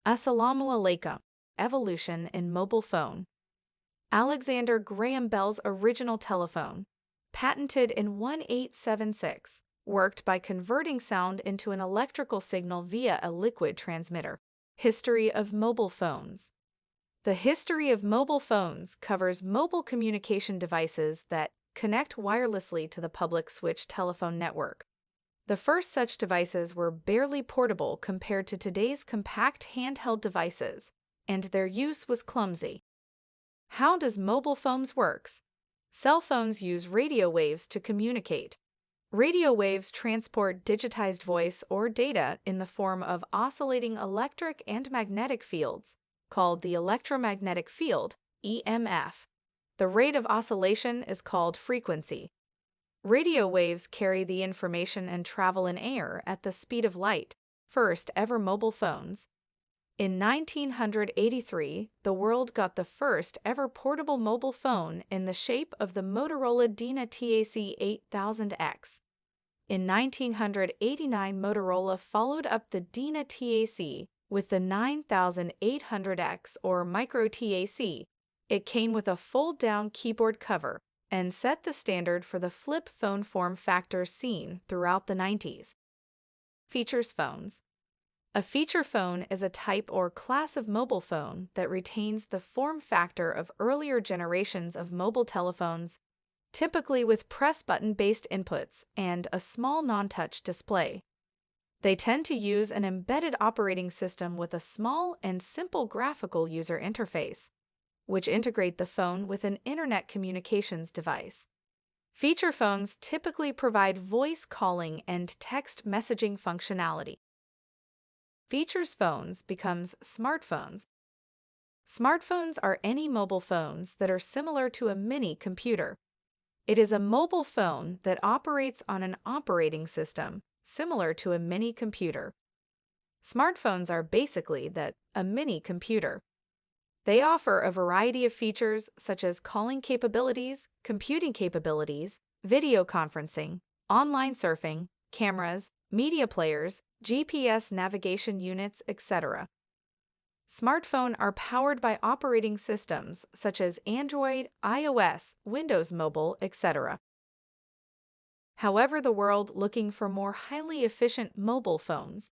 Assalamu alaikum. Evolution in mobile phone. Alexander Graham Bell's original telephone, patented in 1876, worked by converting sound into an electrical signal via a liquid transmitter. History of mobile phones. The history of mobile phones covers mobile communication devices that connect wirelessly to the public switch telephone network. The first such devices were barely portable compared to today's compact handheld devices, and their use was clumsy. How does mobile phones work? Cell phones use radio waves to communicate. Radio waves transport digitized voice or data in the form of oscillating electric and magnetic fields, called the electromagnetic field, EMF. The rate of oscillation is called frequency. Radio waves carry the information and travel in air at the speed of light. First ever mobile phones. In 1983, the world got the first ever portable mobile phone in the shape of the Motorola Dina TAC 8000X. In 1989, Motorola followed up the Dina TAC with the 9800X or Micro TAC. It came with a fold-down keyboard cover and set the standard for the flip phone form factor seen throughout the 90s. Features phones. A feature phone is a type or class of mobile phone that retains the form factor of earlier generations of mobile telephones, typically with press-button-based inputs and a small non-touch display. They tend to use an embedded operating system with a small and simple graphical user interface, which integrate the phone with an internet communications device. Feature phones typically provide voice calling and text messaging functionality. Features phones becomes smartphones. Smartphones are any mobile phones that are similar to a mini computer. It is a mobile phone that operates on an operating system similar to a mini computer. Smartphones are basically a mini computer. They offer a variety of features such as calling capabilities, computing capabilities, video conferencing, online surfing, cameras, media players, GPS navigation units, etc. Smartphones are powered by operating systems such as Android, iOS, Windows Mobile, etc. However, the world looking for more highly efficient mobile phones.